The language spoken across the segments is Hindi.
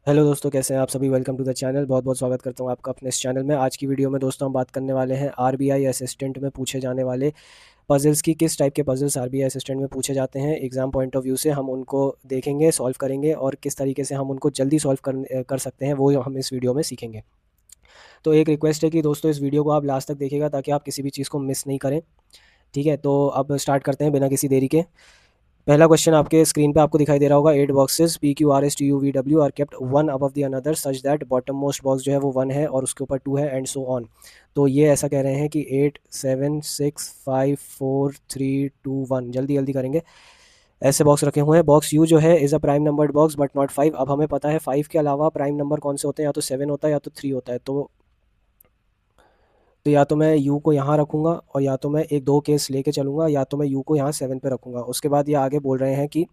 हेलो दोस्तों, कैसे हैं आप सभी। Welcome to the channel. बहुत बहुत स्वागत करता हूं आपका अपने इस चैनल में। आज की वीडियो में दोस्तों हम बात करने वाले हैं आरबीआई असिस्टेंट में पूछे जाने वाले पजल्स की। किस टाइप के पजल्स आरबीआई असिस्टेंट में पूछे जाते हैं एग्जाम पॉइंट ऑफ व्यू से, हम उनको देखेंगे, सॉल्व करेंगे और किस तरीके से हम उनको जल्दी सॉल्व कर सकते हैं वो हम इस वीडियो में सीखेंगे। तो एक रिक्वेस्ट है कि दोस्तों इस वीडियो को आप लास्ट तक देखिएगा ताकि आप किसी भी चीज़ को मिस नहीं करें। ठीक है, तो अब स्टार्ट करते हैं बिना किसी देरी के। पहला क्वेश्चन आपके स्क्रीन पे आपको दिखाई दे रहा होगा। 8 boxes P Q R S T U V W R kept one above the another such that bottom most box जो है वो 1 है और उसके ऊपर 2 है एंड सो ऑन। तो ये ऐसा कह रहे हैं कि 8 7 6 5 4 3 2 1। जल्दी जल्दी करेंगे। ऐसे बॉक्स रखे हुए हैं। बॉक्स यू जो है is a prime numbered box but not 5। अब हमें पता है 5 के अलावा प्राइम नंबर कौन से होते हैं, या तो 7 होता है या तो 3 होता है। तो या तो मैं u को यहाँ रखूँगा और या तो मैं एक दो केस लेके चलूँगा, या तो मैं u को यहाँ 7 पे रखूँगा। उसके बाद ये आगे बोल रहे हैं कि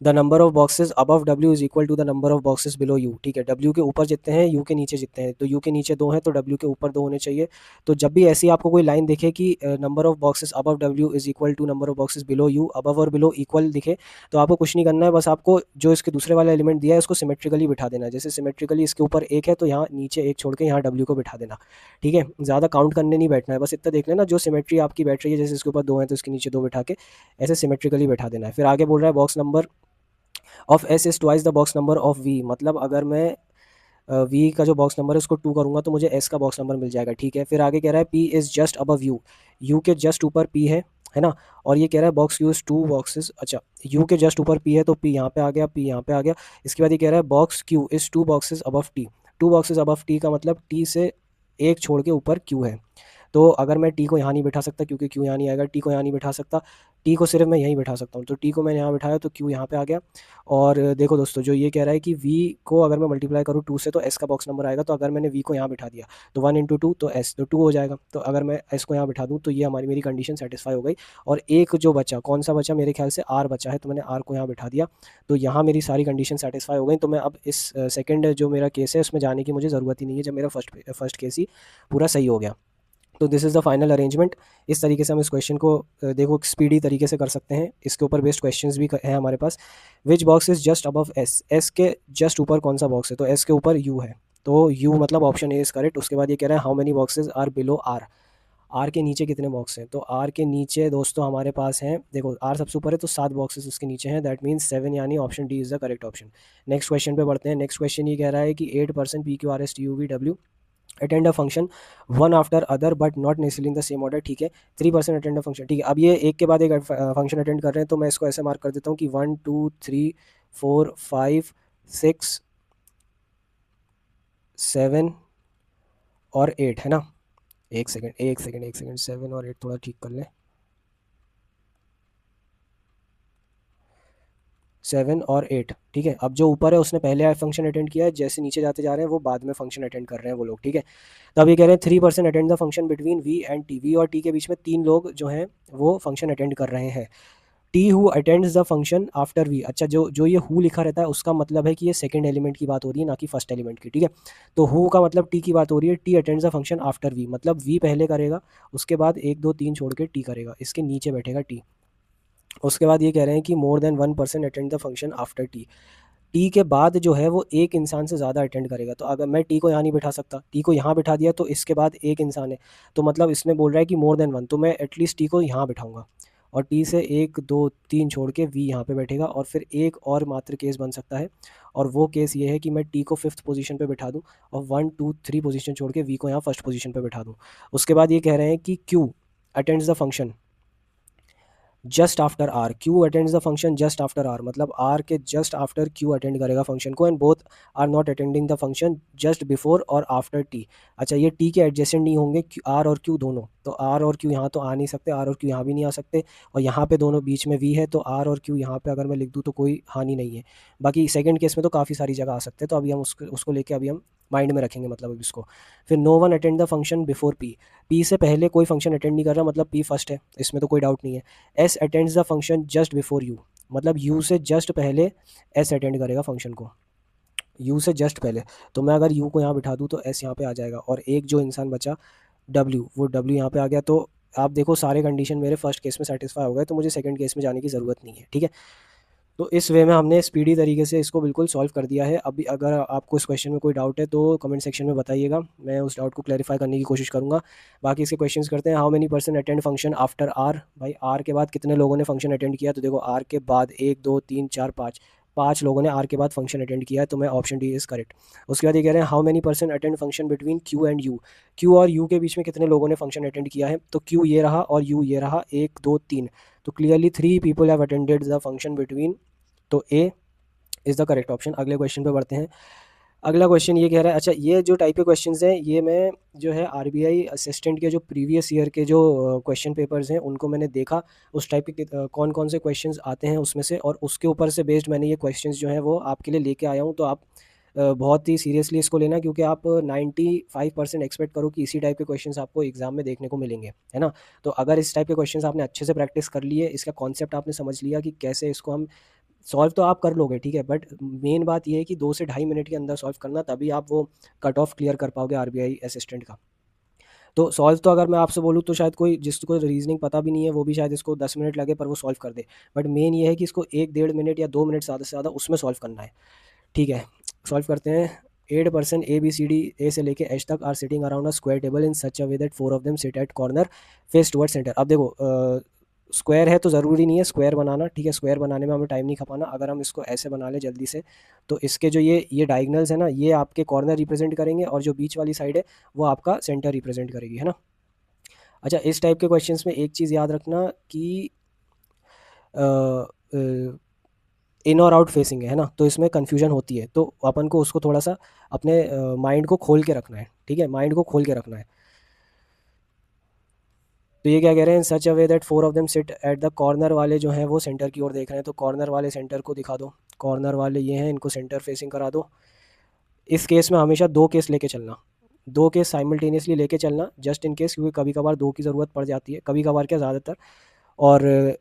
the number of boxes above w is equal to the number of boxes below u। ठीक है, w के ऊपर जितने हैं u के नीचे जितने हैं, तो u के नीचे 2 हैं तो w के ऊपर 2 होने चाहिए। तो जब भी ऐसी आपको कोई लाइन दिखे कि number of boxes above w is equal to number of boxes below u, above और बिलो इक्वल दिखे, तो आपको कुछ नहीं करना है। बस आपको जो इसके दूसरे वाला एलिमेंट दिया है उसको सिमेट्रिकली बिठा देना है। जैसे सिमेट्रिकली इसके ऊपर 1 है तो यहाँ नीचे 1 छोड़ के यहाँ w को बिठा देना। ठीक है, ज़्यादा काउंट करने नहीं बैठना है, बस इतना देख लेना जो सिमेट्री आपकी बैठ रही है। जैसे इसके ऊपर 2 है तो इसके नीचे 2 बिठा के ऐसे सिमेट्रिकली बिठा देना है। फिर आगे बोल रहा है box number of S is twice the box number of V. मतलब अगर मैं वी का जो बॉक्स नंबर है उसको 2 करूँगा तो मुझे एस का बॉक्स नंबर मिल जाएगा। ठीक है, फिर आगे कह रहा है P is just above you. You के जस्ट ऊपर पी है ना। और ये कह रहा है बॉक्स यू इज़ 2 बॉक्सेस। अच्छा, यू के जस्ट ऊपर पी है तो पी यहाँ पे आ गया, पी यहाँ पे आ गया। इसके बाद ये कह रहा है box Q is 2 boxes above T. 2 boxes above T का मतलब टी से एक छोड़ के ऊपर क्यू है। तो अगर मैं टी को यहाँ नहीं बिठा सकता क्योंकि क्यू यहाँ नहीं आएगा, टी को यहाँ नहीं बिठा सकता, टी को सिर्फ मैं यहीं बिठा सकता हूँ। तो टी को मैंने यहाँ बिठाया तो क्यू यहाँ पे आ गया। और देखो दोस्तों, जो ये कह रहा है कि वी को अगर मैं मल्टीप्लाई करूँ 2 से तो एस का बॉक्स नंबर आएगा। तो अगर मैंने वी को यहाँ बिठा दिया तो 1 इंटू 2 तो एस, तो 2 हो जाएगा। तो अगर मैं एस को यहाँ बिठा दूँ तो ये मेरी कंडीशन सेटिस्फाई हो गई। और एक जो बचा, कौन सा बचा, मेरे ख्याल से आर बचा है, तो मैंने आर को यहाँ बिठा दिया। तो यहाँ मेरी सारी कंडीशन सेटिस्फाई हो गई। तो मैं अब इस सेकंड जो मेरा केस है उसमें जाने की मुझे ज़रूरत ही नहीं है, जब मेरा फर्स्ट केस ही पूरा सही हो गया। तो this is the final arrangement. इस तरीके से हम इस क्वेश्चन को देखो स्पीडी तरीके से कर सकते हैं। इसके ऊपर बेस्ड क्वेश्चंस भी है हमारे पास। Which box is just above S. S के जस्ट ऊपर कौन सा बॉक्स है, तो एस के ऊपर यू है। तो यू मतलब ऑप्शन ए इज़ करेक्ट। उसके बाद ये कह रहा है how many boxes are below R. R के नीचे कितने बॉक्स हैं, तो आर के नीचे दोस्तों हमारे पास हैं, देखो आर सबसे ऊपर है तो 7 बॉक्सेस उसके नीचे हैं। दैट मीन्स 7, यानी option D is the correct option. Next question पे बढ़ते हैं। नेक्स्ट क्वेश्चन ये कह रहा है कि 8% P Q R S T U V W attend a function one after other but not necessarily in the same order. ठीक है, 3% अटेंड अ फंक्शन। ठीक है, अब ये एक के बाद एक फंक्शन अटेंड कर रहे हैं तो मैं इसको ऐसे मार्क कर देता हूँ कि 1 2 3 4 5 6 7 और 8 है ना। एक सेकेंड 7 और 8 थोड़ा ठीक कर लें। 7 और 8, ठीक है। अब जो ऊपर है उसने पहले फंक्शन अटेंड किया है, जैसे नीचे जाते जा रहे हैं वो बाद में फंक्शन अटेंड कर रहे हैं वो लोग। ठीक है, तो अब ये कह रहे हैं 3% attend the function between V and T. V और टी के बीच में 3 लोग जो हैं वो फंक्शन अटेंड कर रहे हैं। T who attends the function after V. अच्छा, जो जो ये हु लिखा रहता है उसका मतलब है कि ये सेकंड एलिमेंट की बात हो रही है, ना कि फर्स्ट एलिमेंट की। ठीक है, तो हु का मतलब टी की बात हो रही है। T attends the function after V, मतलब वी पहले करेगा, उसके बाद 1 2 3 छोड़ के टी करेगा, इसके नीचे बैठेगा टी। उसके बाद ये कह रहे हैं कि more than 1% attend the function after T. T के बाद जो है वो एक इंसान से ज़्यादा अटेंड करेगा। तो अगर मैं टी को यहाँ नहीं बिठा सकता, टी को यहाँ बिठा दिया तो इसके बाद एक इंसान है, तो मतलब इसमें बोल रहा है कि मोर देन 1, तो मैं एटलीस्ट टी को यहाँ बिठाऊंगा। और टी से 1 2 3 छोड़ के वी यहाँ पे बैठेगा। और फिर एक और मात्र केस बन सकता है, और वो केस ये है कि मैं टी को 5th पोजीशन पे बिठा दूँ और 1 2 3 पोजीशन छोड़ के वी को यहाँ फर्स्ट पोजीशन पे बिठा दूँ। उसके बाद ये कह रहे हैं कि Q attends the function just after R. Q attends the function just after R, मतलब आर के जस्ट आफ्टर क्यू अटेंड करेगा फंक्शन को। And both are not attending the function just before और आफ्टर टी। अच्छा, ये टी के एडजेसेंट नहीं होंगे आर और क्यू दोनों, तो आर और क्यू यहाँ तो आ नहीं सकते, आर और क्यू यहाँ भी नहीं आ सकते। और यहाँ पे दोनों बीच में वी है, तो आर और क्यू यहाँ पे अगर मैं लिख दूँ तो कोई हानि नहीं है। बाकी सेकंड केस में तो काफ़ी सारी जगह आ सकते हैं, तो अभी हम उसको लेके अभी हम माइंड में रखेंगे, मतलब अभी इसको। फिर no one attend the function before P. P से पहले कोई फंक्शन अटेंड नहीं कर रहा, मतलब पी फर्स्ट है, इसमें तो कोई डाउट नहीं है। S attends the function just before you, मतलब यू से जस्ट पहले एस अटेंड करेगा फंक्शन को, यू से जस्ट पहले। तो मैं अगर यू को यहाँ बिठा दूँ तो एस यहाँ पे आ जाएगा, और एक जो इंसान बचा डब्ल्यू, वो डब्ल्यू यहाँ पे आ गया। तो आप देखो सारे कंडीशन मेरे फर्स्ट केस में सेटिस्फाई हो गए, तो मुझे सेकंड केस में जाने की ज़रूरत नहीं है। ठीक है, तो इस वे में हमने स्पीडी तरीके से इसको बिल्कुल सॉल्व कर दिया है। अभी अगर आपको इस क्वेश्चन में कोई डाउट है तो कमेंट सेक्शन में बताइएगा, मैं उस डाउट को क्लैरिफाई करने की कोशिश करूँगा। बाकी इसके क्वेश्चंस करते हैं। How many person attend function after R, भाई आर के बाद कितने लोगों ने फंक्शन अटेंड किया? तो देखो आर के बाद 1 2 3 4 5, 5 लोगों ने आर के बाद फंक्शन अटेंड किया है, तो मैं ऑप्शन डी इज़ करेक्ट। उसके बाद ये कह रहे हैं how many person attend function between Q and you, Q और यू के बीच में कितने लोगों ने फंक्शन अटेंड किया है? तो क्यू ये रहा और यू ये रहा, 1 2 3, तो clearly 3 people have attended the function between, तो A is the correct option. अगले क्वेश्चन पे बढ़ते हैं। अगला क्वेश्चन ये कह रहा है, अच्छा ये जो टाइप के क्वेश्चंस हैं ये मैं जो है आरबीआई असिस्टेंट के जो प्रीवियस ईयर के जो क्वेश्चन पेपर्स हैं उनको मैंने देखा, उस टाइप के कौन कौन से क्वेश्चंस आते हैं उसमें से, और उसके ऊपर से बेस्ड मैंने ये क्वेश्चंस जो हैं वो आपके लिए लेके आया हूँ। तो आप बहुत ही सीरियसली इसको लेना, क्योंकि आप 95% एक्सपेक्ट करो कि इसी टाइप के क्वेश्चंस आपको एग्जाम में देखने को मिलेंगे, है ना। तो अगर इस टाइप के क्वेश्चंस आपने अच्छे से प्रैक्टिस कर लिए, इसका कॉन्सेप्ट आपने समझ लिया कि कैसे इसको हम सॉल्व, तो आप कर लोगे, ठीक है, बट मेन बात ये है कि 2 से ढाई मिनट के अंदर सॉल्व करना, तभी आप वो कट ऑफ क्लियर कर पाओगे आरबीआई असिस्टेंट का। तो सॉल्व तो अगर मैं आपसे बोलूँ तो शायद कोई जिसको रीजनिंग पता भी नहीं है वो भी शायद इसको 10 मिनट लगे पर वो सॉल्व कर दे, बट मेन ये है कि इसको 1 डेढ़ मिनट या 2 मिनट ज़्यादा से ज़्यादा उसमें सॉल्व करना है, ठीक है। सॉल्व करते हैं। 8 person A B C D A से लेके एच तक are sitting around a square table in such a way that 4 of them sit at corner face toward centre. अब देखो स्क्वायर है तो ज़रूरी नहीं है स्क्वायर बनाना, ठीक है, स्क्वायर बनाने में हमें टाइम नहीं खपाना। अगर हम इसको ऐसे बना लें जल्दी से, तो इसके जो ये डायगनल्स है ना, ये आपके कॉर्नर रिप्रेजेंट करेंगे और जो बीच वाली साइड है वो आपका सेंटर रिप्रेजेंट करेगी, है ना। अच्छा इस टाइप के क्वेश्चंस में एक चीज़ याद रखना कि इन और आउट फेसिंग है ना, तो इसमें कन्फ्यूजन होती है, तो अपन को उसको थोड़ा सा अपने माइंड को खोल के रखना है, ठीक है, माइंड को खोल के रखना है। तो ये क्या कह रहे हैं, such a way that 4 of them sit at the corner वाले जो हैं वो सेंटर की ओर देख रहे हैं, तो कॉर्नर वाले सेंटर को दिखा दो, कॉर्नर वाले ये हैं, इनको सेंटर फेसिंग करा दो। इस केस में हमेशा 2 केस लेके चलना, 2 केस साइमल्टेनियसली लेके चलना, जस्ट इन केस, क्योंकि कभी कभार 2 की ज़रूरत पड़ जाती है, कभी कभार क्या ज़्यादातर, और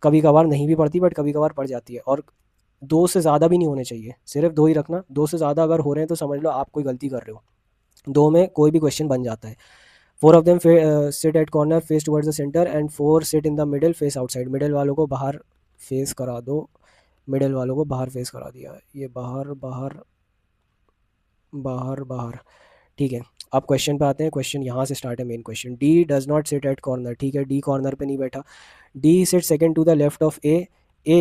कभी कभार नहीं भी पड़ती बट कभी कभार पड़ जाती है। और 2 से ज़्यादा भी नहीं होने चाहिए, सिर्फ 2 ही रखना, 2 से ज़्यादा अगर हो रहे हैं तो समझ लो आप कोई गलती कर रहे हो, 2 में कोई भी क्वेश्चन बन जाता है। 4 of them sit at corner face towards the centre and 4 sit in the middle face outside, middle वालों को बाहर फेस करा दो, मिडिल वालों को बाहर फेस करा दिया, ये बाहर बाहर बाहर बाहर, ठीक है। अब क्वेश्चन पे आते हैं, क्वेश्चन यहाँ से स्टार्ट है, main question. D does not sit at corner, ठीक है, डी कॉर्नर पे नहीं बैठा। D sit second to the left of A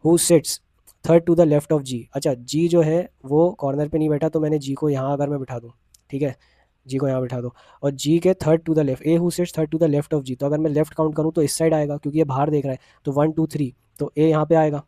who sits third to the left of G. अच्छा जी जो है वो कॉर्नर पे नहीं बैठा, तो मैंने जी को यहाँ अगर मैं बिठा दूँ, ठीक है, जी को यहाँ बिठा दो, और जी के third to the left, A who sits third to the left of G, तो अगर मैं लेफ्ट काउंट करूँ तो इस साइड आएगा क्योंकि ये बाहर देख रहा है, तो 1 2 3, तो ए यहाँ पे आएगा।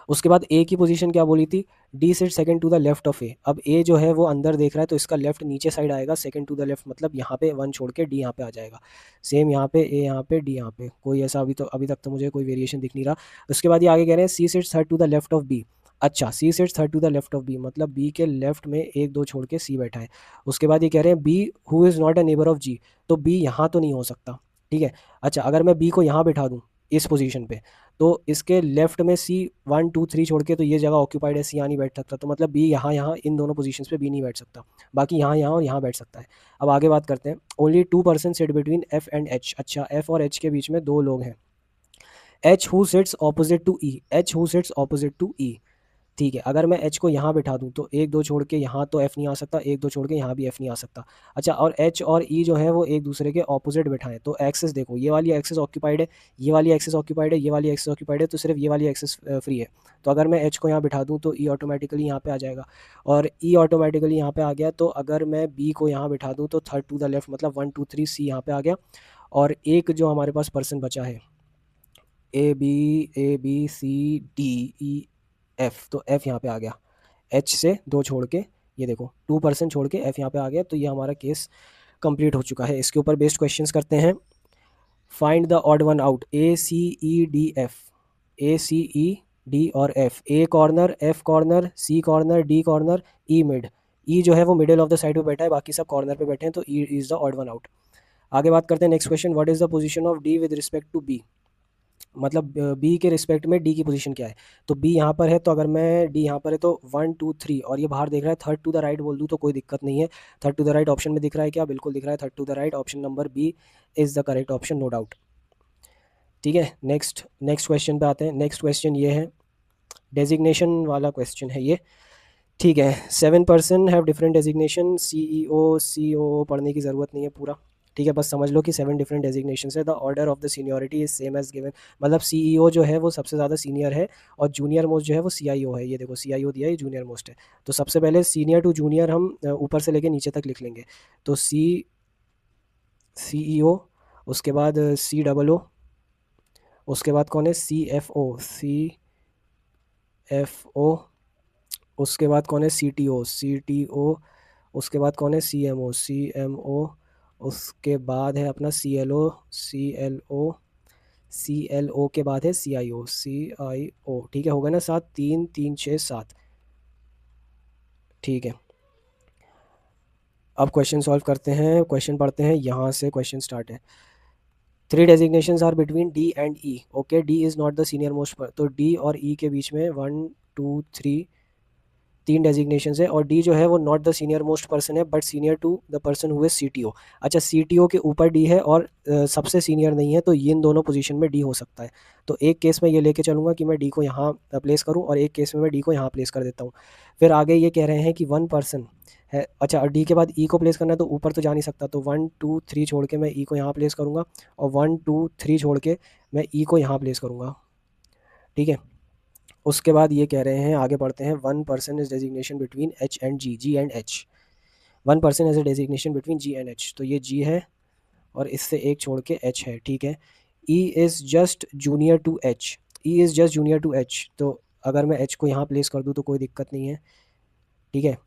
उसके बाद ए की पोजीशन क्या बोली थी, D sit second to the left of A, अब ए जो है वो अंदर देख रहा है तो इसका लेफ्ट नीचे साइड आएगा, सेकंड टू द लेफ्ट मतलब यहाँ पे 1 छोड़ के डी यहाँ पे आ जाएगा। सेम यहाँ पे ए यहाँ पे डी यहाँ पे, कोई ऐसा अभी तक तो मुझे कोई वेरिएशन दिख नहीं रहा। उसके बाद ये आगे कह रहे हैं C sits third to the left of B. अच्छा C sits third to the left of B मतलब बी के लेफ्ट में 1 2 छोड़ के सी बैठा है। उसके बाद ये कह रहे हैं B who is not a neighbour of G, तो बी यहाँ तो नहीं हो सकता, ठीक है। अच्छा अगर मैं बी को यहाँ बैठा दूँ इस पोजीशन पे, तो इसके लेफ्ट में सी 1 2 3 छोड़ के तो ये जगह ऑक्यूपाइड है, सी यहाँ नहीं बैठ सकता, तो मतलब बी यहाँ यहाँ इन दोनों पोजीशंस पे बी नहीं बैठ सकता, बाकी यहाँ यहाँ और यहाँ बैठ सकता है। अब आगे बात करते हैं, only 2 person sit between F and H. अच्छा एफ और एच के बीच में 2 लोग हैं, H who sits opposite to E, H who sits opposite to E, ठीक है। अगर मैं एच को यहाँ बिठा दूँ तो 1 2 छोड़ के यहाँ तो एफ नहीं आ सकता, 1 2 छोड़ के यहाँ भी एफ नहीं आ सकता। अच्छा और एच और ई जो है वो एक दूसरे के ऑपोजिट बिठाएं, तो एक्सेस देखो ये वाली एक्सेस ऑक्यूपाइड है, ये वाली एक्सेस ऑक्यूपाइड है, ये वाली एक्सेस ऑक्यूपाइड है, तो सिर्फ ये वाली एक्सेस फ्री है। तो अगर मैं एच को यहाँ बिठा दूँ तो ई ऑटोमेटिकली यहाँ पे आ जाएगा, और ई ऑटोमेटिकली यहाँ पे आ गया। तो अगर मैं बी को यहाँ बिठा दूँ तो थर्ड टू द लेफ्ट मतलब 1 2 3 सी यहाँ पे आ गया, और एक जो हमारे पास पर्सन बचा है A B C D E F, तो एफ यहाँ पे आ गया, एच से 2 छोड़ के, ये देखो 2 पर्सन छोड़ के एफ यहाँ पे आ गया, तो ये हमारा केस कंप्लीट हो चुका है। इसके ऊपर बेस्ड क्वेश्चंस करते हैं। Find the odd one out, A C E D F, A C E D और F, A corner F corner C corner D corner E mid, E जो है वो मिडिल ऑफ द साइड पे बैठा है, बाकी सब कॉर्नर पे बैठे हैं, तो E is the odd one out. आगे बात करते हैं next question, what is the position of D with respect to B, मतलब बी के रिस्पेक्ट में डी की पोजीशन क्या है। तो बी यहाँ पर है, तो अगर मैं डी यहाँ पर है तो 1 2 3, और ये बाहर देख रहा है, थर्ड टू द राइट बोल दूँ तो कोई दिक्कत नहीं है। Third to the right option में दिख रहा है क्या, बिल्कुल दिख रहा है, third to the right, option number B is the correct option, no doubt. ठीक है नेक्स्ट क्वेश्चन पे आते हैं। नेक्स्ट क्वेश्चन ये है, डेजिग्नेशन वाला क्वेश्चन है ये। ठीक है, 7 person have different designation, CEO पढ़ने की ज़रूरत नहीं है पूरा। ठीक है, बस समझ लो कि 7 डिफरेंट डेजिग्नेशन है। The order of the seniority is same as given, मतलब CEO जो है वो सबसे ज़्यादा सीनियर है, और जूनियर मोस्ट जो है वो CIO है। ये देखो CIO दिया है, ये जूनियर मोस्ट है। तो सबसे पहले सीनियर टू जूनियर हम ऊपर से लेके नीचे तक लिख लेंगे। तो CEO, उसके बाद COO, उसके बाद कौन है CFO, उसके बाद कौन है CTO, उसके बाद कौन है CMO, उसके बाद है अपना CLO के बाद है CIO। ठीक है, हो गया ना 7, 3 3 6 7। ठीक है, अब क्वेश्चन सॉल्व करते हैं, क्वेश्चन पढ़ते हैं, यहाँ से क्वेश्चन स्टार्ट है। 3 designations are between D and E। Okay, D is not the senior most, तो D और E के बीच में 1 2 3 3 डेजिग्नेशन है, और डी जो है वो not the senior most person है but senior to the person who is CTO। अच्छा, CTO के ऊपर डी है और सबसे सीनियर नहीं है, तो ये इन दोनों पोजीशन में डी हो सकता है। तो एक केस में ये लेके चलूँगा कि मैं डी को यहाँ प्लेस करूँ, और एक केस में मैं डी को यहाँ प्लेस कर देता हूँ। फिर आगे ये कह रहे हैं कि 1 पर्सन है। अच्छा, डी के बाद ई को प्लेस करना है, तो ऊपर तो जा नहीं सकता, तो 1 2 3 छोड़ के मैं ई को यहाँ प्लेस करूँगा, और 1 2 3 छोड़ के मैं ई को यहाँ प्लेस करूँगा। ठीक है, उसके बाद ये कह रहे हैं, आगे बढ़ते हैं, 1 person is designation between G and H। 1 person as a designation between G and H, तो ये G है और इससे एक छोड़ के H है। ठीक है, E is just junior to H, E is just junior to H, तो अगर मैं H को यहाँ प्लेस कर दूँ तो कोई दिक्कत नहीं है। ठीक है,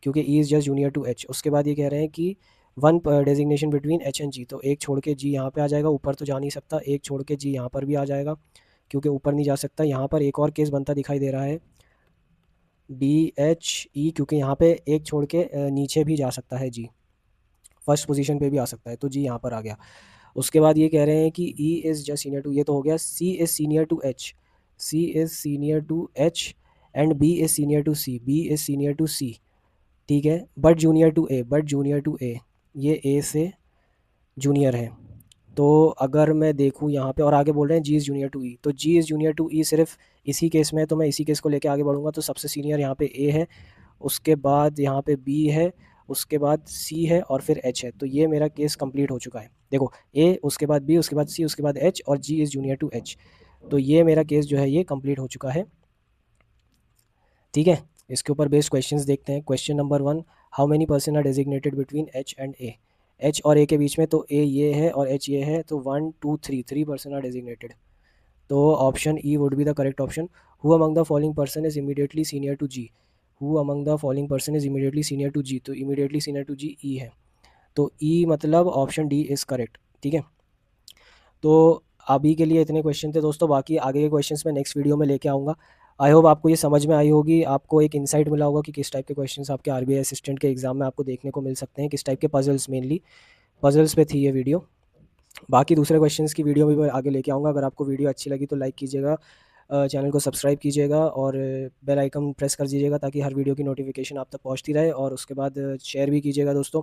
क्योंकि E is just junior to H। उसके बाद ये कह रहे हैं कि 1 designation between H and G, तो एक छोड़ के G यहाँ पे आ जाएगा, ऊपर तो जा नहीं सकता, एक छोड़ के G यहाँ पर भी आ जाएगा, क्योंकि ऊपर नहीं जा सकता। यहाँ पर एक और केस बनता दिखाई दे रहा है, DHE, क्योंकि यहाँ पे एक छोड़ के नीचे भी जा सकता है G, फर्स्ट पोजीशन पे भी आ सकता है, तो G यहाँ पर आ गया। उसके बाद ये कह रहे हैं कि E is just senior to, ये तो हो गया, C is senior to H and B is senior to C, ठीक है, बट जूनियर टू A, ये A से जूनियर है। तो अगर मैं देखूँ यहाँ पे, और आगे बोल रहे हैं G is junior to E, तो G is junior to E सिर्फ इसी केस में है, तो मैं इसी केस को लेके आगे बढ़ूँगा। तो सबसे सीनियर यहाँ पे A है, उसके बाद यहाँ पे B है, उसके बाद C है, और फिर H है। तो ये मेरा केस कंप्लीट हो चुका है। देखो, A, उसके बाद B, उसके बाद C, उसके बाद H, और G is junior to H। तो ये मेरा केस जो है ये कंप्लीट हो चुका है। ठीक है, इसके ऊपर बेस्ड क्वेश्चंस देखते हैं। Question number 1, how many person are designated between H and A। H और A के बीच में, तो A ये है और H ये है, तो 1 2 3 पर्सन आर डेजिग्नेटेड। तो option E would be the correct option. Who among the following person is immediately senior to G। Who among the following person is immediately senior to G, तो immediately senior to G E है, तो E मतलब ऑप्शन D इज़ करेक्ट। ठीक है, तो अभी के लिए इतने क्वेश्चन थे दोस्तों, बाकी आगे के क्वेश्चंस मैं नेक्स्ट वीडियो में लेके आऊँगा। आई होप आपको ये समझ में आई होगी, आपको एक इंसाइट मिला होगा कि किस टाइप के क्वेश्चंस आपके RBI असिस्टेंट के एग्ज़ाम में आपको देखने को मिल सकते हैं, किस टाइप के पजल्स, मेनली पजल्स पे थी ये वीडियो। बाकी दूसरे क्वेश्चंस की वीडियो भी मैं आगे लेके आऊँगा। अगर आपको वीडियो अच्छी लगी तो लाइक कीजिएगा, चैनल को सब्सक्राइब कीजिएगा, और बेल आइकन प्रेस कर दीजिएगा ताकि हर वीडियो की नोटिफिकेशन आप तक पहुँचती रहे, और उसके बाद शेयर भी कीजिएगा दोस्तों।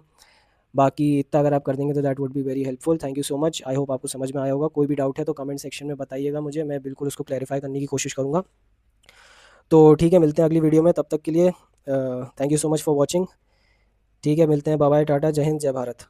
बाकी इतना अगर आप कर देंगे तो that would be very helpful. Thank you so much, I hope आपको समझ में आया होगा। कोई भी डाउट है तो कमेंट सेक्शन में बताइएगा मुझे, मैं बिल्कुल उसको क्लैरिफाई करने की कोशिश करूँगा। तो ठीक है, मिलते हैं अगली वीडियो में, तब तक के लिए thank you so much for watching. ठीक है, मिलते हैं, बाय बाय, टाटा, जय हिंद, जय भारत।